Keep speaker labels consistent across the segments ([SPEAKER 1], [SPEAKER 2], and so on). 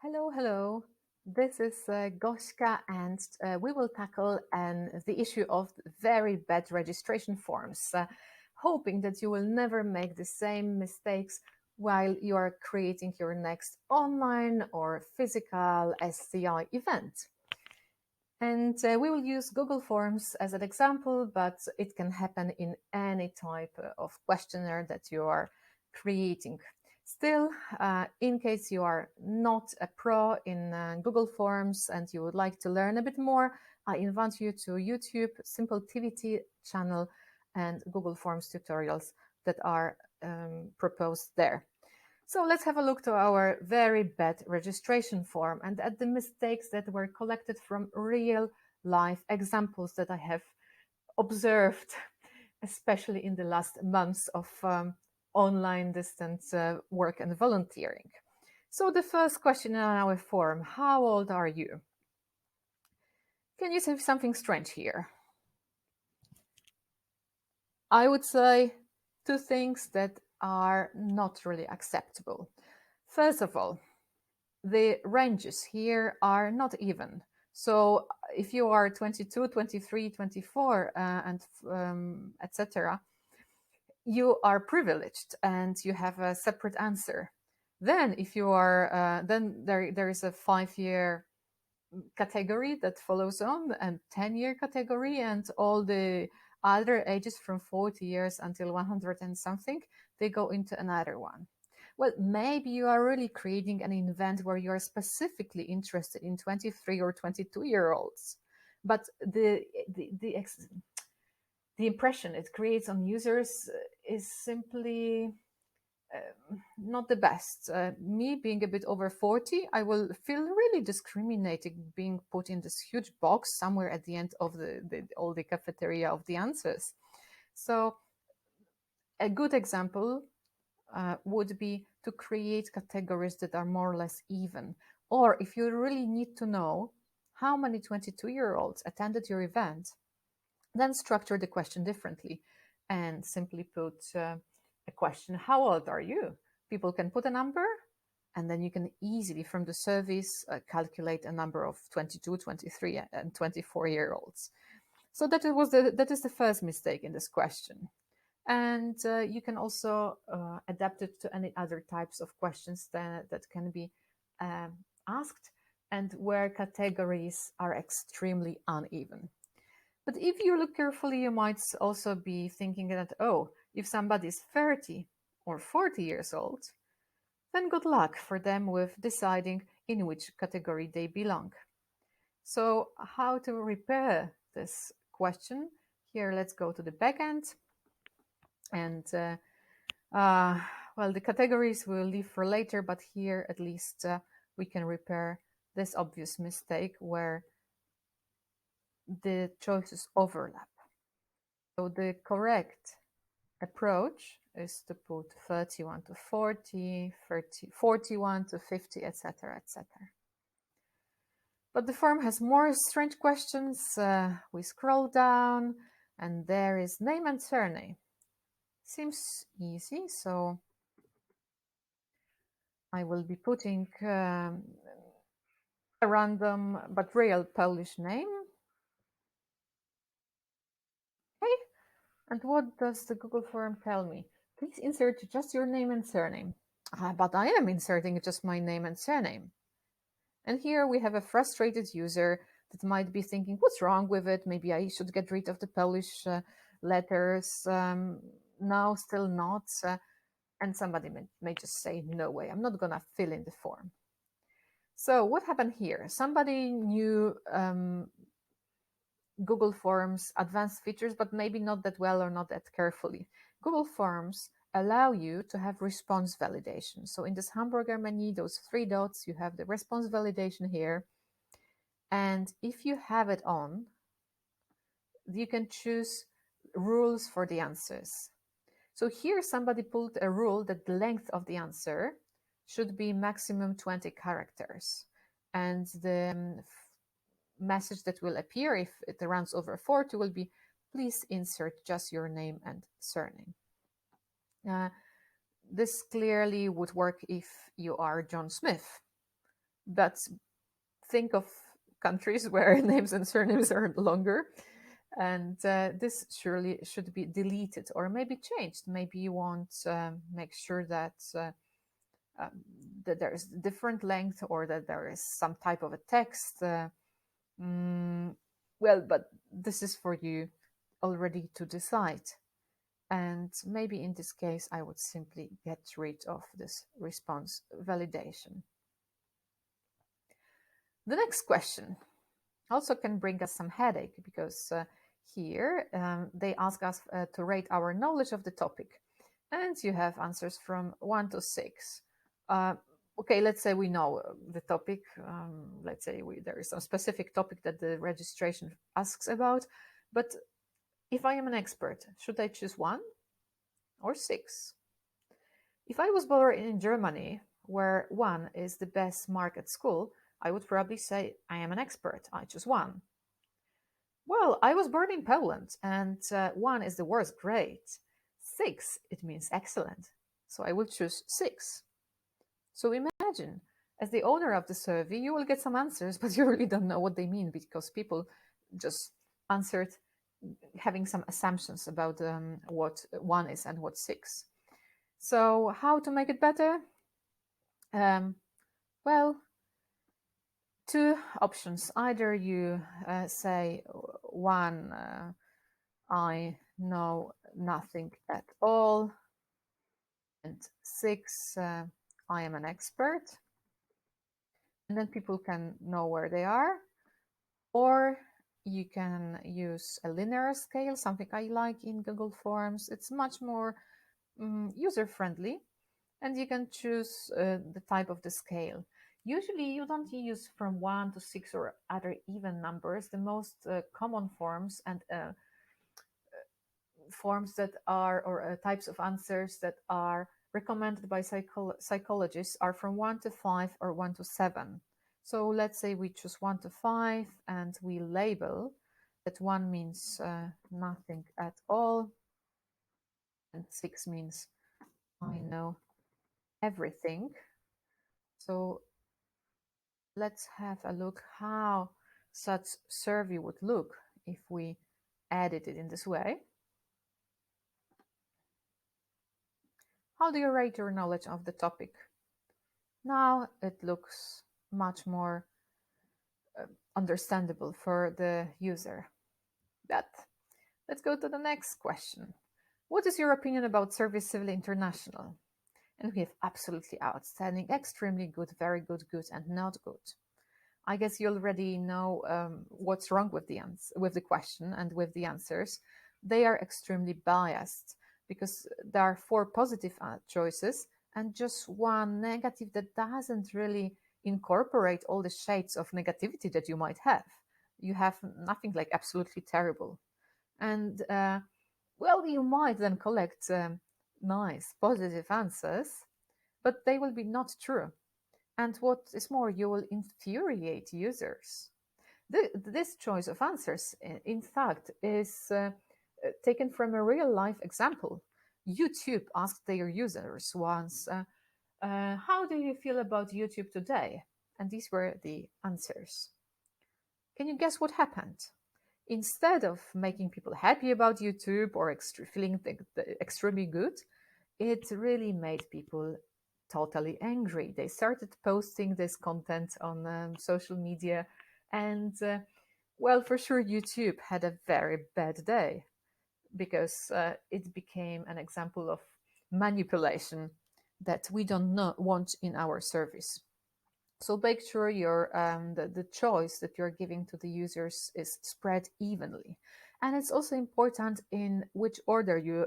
[SPEAKER 1] Hello, hello. This is Gośka, and we will tackle the issue of very bad registration forms, hoping that you will never make the same mistakes while you are creating your next online or physical SCI event. And we will use Google Forms as an example, but it can happen in any type of questionnaire that you are creating. Still, in case you are not a pro in Google Forms and you would like to learn a bit more, I invite you to YouTube, Simple TVT channel, and Google Forms tutorials that are proposed there. So let's have a look to our very bad registration form and at the mistakes that were collected from real life examples that I have observed, especially in the last months of online distance work and volunteering. So the first question in our form, how old are you? Can you say something strange here? I would say two things that are not really acceptable. First of all, the ranges here are not even. So if you are 22, 23, 24, and etc., you are privileged and you have a separate answer. Then if you are, then there is a 5-year category that follows on and 10-year category and all the other ages from 40 years until 100 and something, they go into another one. Well, maybe you are really creating an event where you are specifically interested in 23 or 22-year-olds, but the impression it creates on users is simply not the best. Me being a bit over 40, I will feel really discriminated being put in this huge box somewhere at the end of all the cafeteria of the answers. So a good example would be to create categories that are more or less even. Or if you really need to know how many 22-year-olds attended your event, then structure the question differently and simply put a question, how old are you? People can put a number and then you can easily from the surveys calculate a number of 22, 23 and 24-year-olds. So that is the first mistake in this question. And you can also adapt it to any other types of questions that can be asked and where categories are extremely uneven. But if you look carefully, you might also be thinking that, oh, if somebody is 30 or 40 years old, then good luck for them with deciding in which category they belong. So how to repair this question? Here, let's go to the backend. And well, the categories we'll leave for later, but here at least we can repair this obvious mistake where the choices overlap. So the correct approach is to put 31 to 40, 41 to 50, etc., etc. But the form has more strange questions. We scroll down and there is name and surname. Seems easy, so I will be putting a random but real Polish name. Okay, and what does the Google form tell me? Please insert just your name and surname. But I am inserting just my name and surname. And here we have a frustrated user that might be thinking, what's wrong with it? Maybe I should get rid of the Polish letters. No, still not. And somebody may just say, no way, I'm not going to fill in the form. So what happened here? Somebody knew Google Forms advanced features, but maybe not that well or not that carefully. Google Forms allow you to have response validation. So in this hamburger menu, those 3 dots, you have the response validation here. And if you have it on, you can choose rules for the answers. So here somebody put a rule that the length of the answer should be maximum 20 characters. And the message that will appear if it runs over 40 will be, please insert just your name and surname. This clearly would work if you are John Smith. But think of countries where names and surnames are longer, and this surely should be deleted or maybe changed. Maybe you want make sure that um, that there is different length or that there is some type of a text. Mm, well, but this is for you already to decide. And maybe in this case, I would simply get rid of this response validation. The next question also can bring us some headache because here they ask us to rate our knowledge of the topic. And you have answers from 1 to 6. Okay, let's say we know the topic. Let's say there is some specific topic that the registration asks about. But if I am an expert, should I choose 1 or 6? If I was born in Germany, where 1 is the best mark at school, I would probably say I am an expert. I choose 1. Well, I was born in Poland, and 1 is the worst grade. 6, it means excellent. So I will choose 6. So imagine, as the owner of the survey, you will get some answers, but you really don't know what they mean because people just answered having some assumptions about what 1 is and what 6. So how to make it better? Well, 2 options. Either you say 1, I know nothing at all, and 6, I am an expert. And then people can know where they are. Or you can use a linear scale, something I like in Google Forms. It's much more user-friendly, and you can choose the type of the scale. Usually you don't use from 1 to 6 or other even numbers. The most common forms and forms that are, or types of answers that are recommended by psychologists are from 1 to 5 or 1 to 7. So let's say we choose 1 to 5 and we label that 1 means nothing at all, and 6 means I know everything. So let's have a look how such survey would look if we edit it in this way. How do you rate your knowledge of the topic? Now it looks much more understandable for the user. But let's go to the next question. What is your opinion about Service Civil International? And we have absolutely outstanding, extremely good, very good, good, and not good. I guess you already know what's wrong with the question and with the answers. They are extremely biased because there are 4 positive choices and just 1 negative that doesn't really incorporate all the shades of negativity that you might have. You have nothing like absolutely terrible. And well, you might then collect nice positive answers, but they will be not true. And what is more, you will infuriate users. This choice of answers, in fact, is taken from a real life example. YouTube asked their users once, how do you feel about YouTube today? And these were the answers. Can you guess what happened? Instead of making people happy about YouTube or feeling extremely good, it really made people totally angry. They started posting this content on social media, and well, for sure, YouTube had a very bad day because it became an example of manipulation that we don't want in our service. So make sure the choice that you're giving to the users is spread evenly. And it's also important in which order you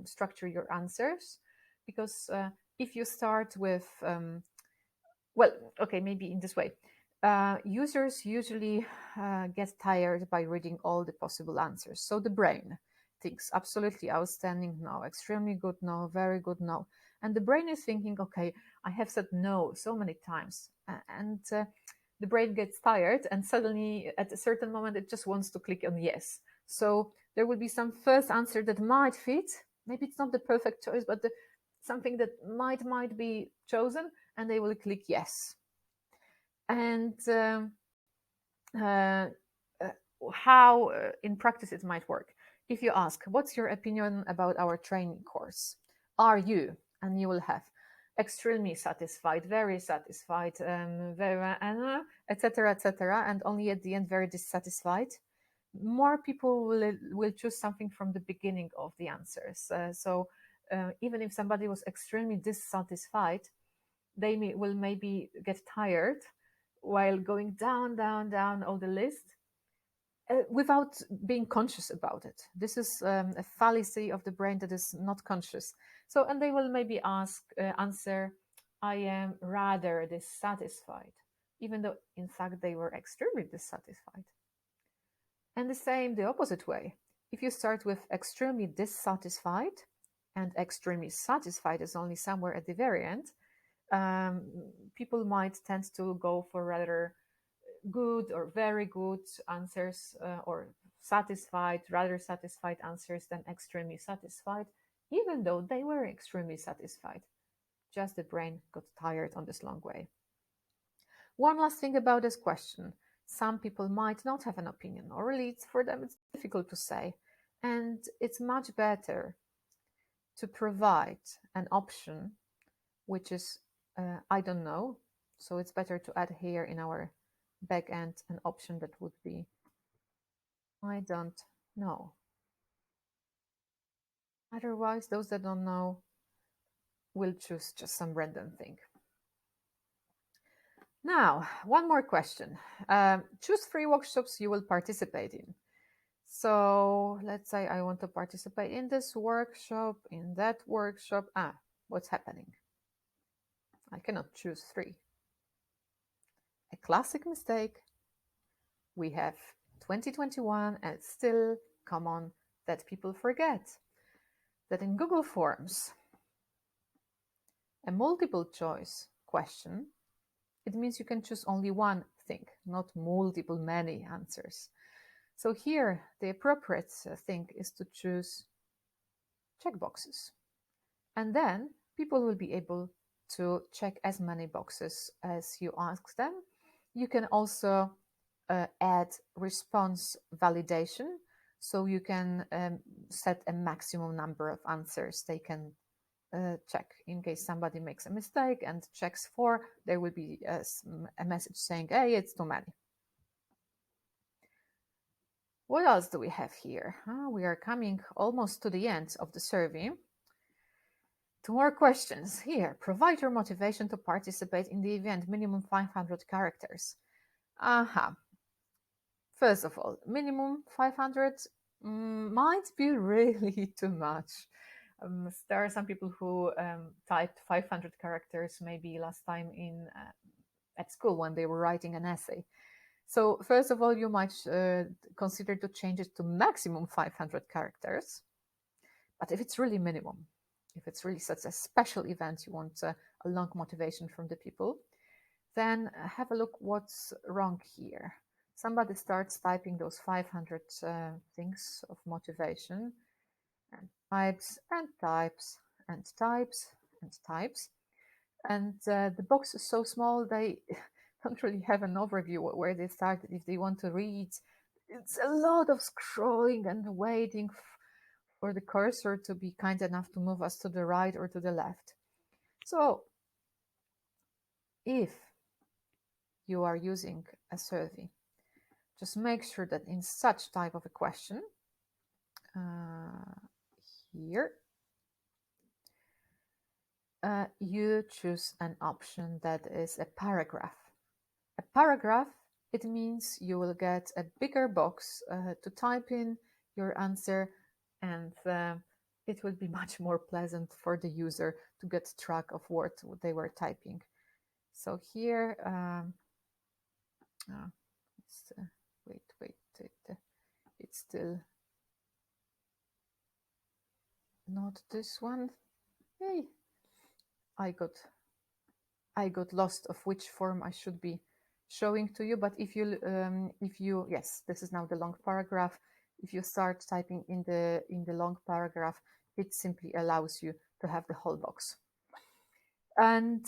[SPEAKER 1] structure your answers, because if you start with, well, okay, maybe in this way. Users usually get tired by reading all the possible answers. So the brain thinks absolutely outstanding, no, extremely good, no, very good, no. And the brain is thinking, okay, I have said no so many times. And the brain gets tired, and suddenly at a certain moment, it just wants to click on yes. So there will be some first answer that might fit. Maybe it's not the perfect choice, but something that might be chosen, and they will click yes. And uh, how in practice it might work. If you ask, what's your opinion about our training course? Are you? And you will have extremely satisfied, very satisfied, very, etc., etc., and only at the end very dissatisfied. More people will choose something from the beginning of the answers. So even if somebody was extremely dissatisfied, they will maybe get tired while going down, down, down all the list without being conscious about it. This is a fallacy of the brain that is not conscious. So, and they will maybe answer, I am rather dissatisfied, even though in fact they were extremely dissatisfied. And the same, the opposite way. If you start with extremely dissatisfied and extremely satisfied is only somewhere at the very end, people might tend to go for rather good or very good answers or satisfied, rather satisfied answers than extremely satisfied, even though they were extremely satisfied. Just the brain got tired on this long way. One last thing about this question. Some people might not have an opinion, or really for them it's difficult to say. And it's much better to provide an option which is I don't know. So it's better to add here in our backend an option that would be I don't know. Otherwise, those that don't know will choose just some random thing. Now, one more question. Choose 3 workshops you will participate in. So let's say I want to participate in this workshop, in that workshop. What's happening? I cannot choose 3. A classic mistake. We have 2021 and it's still common that people forget that in Google Forms, a multiple choice question, it means you can choose only one thing, not multiple, many answers. So here, the appropriate thing is to choose checkboxes. And then people will be able to check as many boxes as you ask them. You can also add response validation. So you can set a maximum number of answers they can check. In case somebody makes a mistake and checks 4, there will be a message saying, hey, it's too many. What else do we have here? We are coming almost to the end of the survey. 2 more questions here. Provide your motivation to participate in the event, minimum 500 characters. First of all, minimum 500 might be really too much. There are some people who typed 500 characters maybe last time at school when they were writing an essay. So first of all, you might consider to change it to maximum 500 characters. But if it's really minimum, if it's really such a special event, you want a long motivation from the people, then have a look what's wrong here. Somebody starts typing those 500 things of motivation and types and types and types and types. And the box is so small, they don't really have an overview where they started. If they want to read, it's a lot of scrolling and waiting for the cursor to be kind enough to move us to the right or to the left. So if you are using a survey, just make sure that in such type of a question, here, you choose an option that is a paragraph. A paragraph, it means you will get a bigger box to type in your answer, and it will be much more pleasant for the user to get track of what they were typing. So here, wait, it's still not this one. Hey, I got lost of which form I should be showing to you. But if you yes, this is now the long paragraph. If you start typing in the long paragraph, it simply allows you to have the whole box. And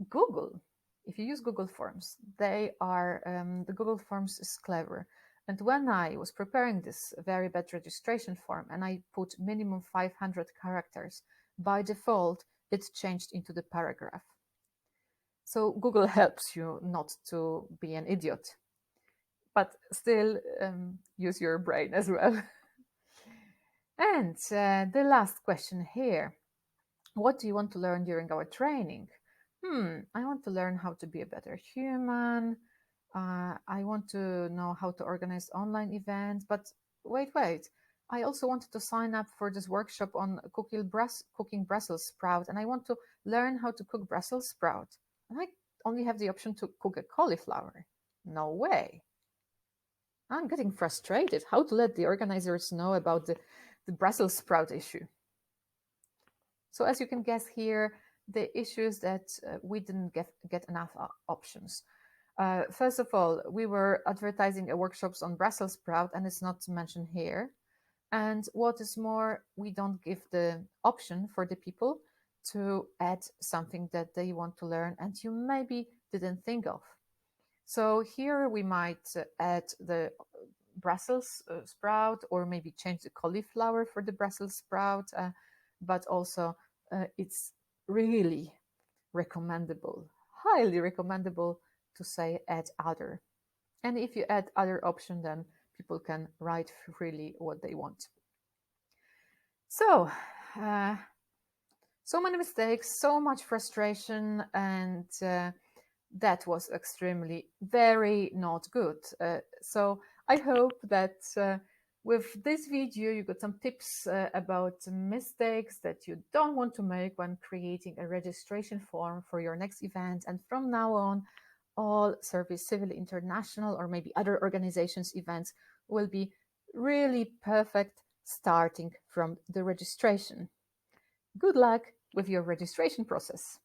[SPEAKER 1] Google if you use Google Forms, they are the Google Forms is clever. And when I was preparing this very bad registration form and I put minimum 500 characters, by default, it changed into the paragraph. So Google helps you not to be an idiot, but still use your brain as well. And the last question here. What do you want to learn during our training? I want to learn how to be a better human. I want to know how to organize online events. But wait. I also wanted to sign up for this workshop on cooking Brussels sprout, and I want to learn how to cook Brussels sprout. And I only have the option to cook a cauliflower. No way. I'm getting frustrated. How to let the organizers know about the Brussels sprout issue? So as you can guess here, the issue is that we didn't get enough options. First of all, we were advertising workshops on Brussels sprout, and it's not mentioned here. And what is more, we don't give the option for the people to add something that they want to learn and you maybe didn't think of. So here we might add the Brussels sprout, or maybe change the cauliflower for the Brussels sprout, but also it's really recommendable, highly recommendable to say add other. And if you add other option, then people can write freely what they want. So, so many mistakes, so much frustration, and that was extremely very not good. So I hope that with this video you got some tips about mistakes that you don't want to make when creating a registration form for your next event. And from now on, all Service Civil International or maybe other organizations events will be really perfect starting from the registration. Good luck with your registration process.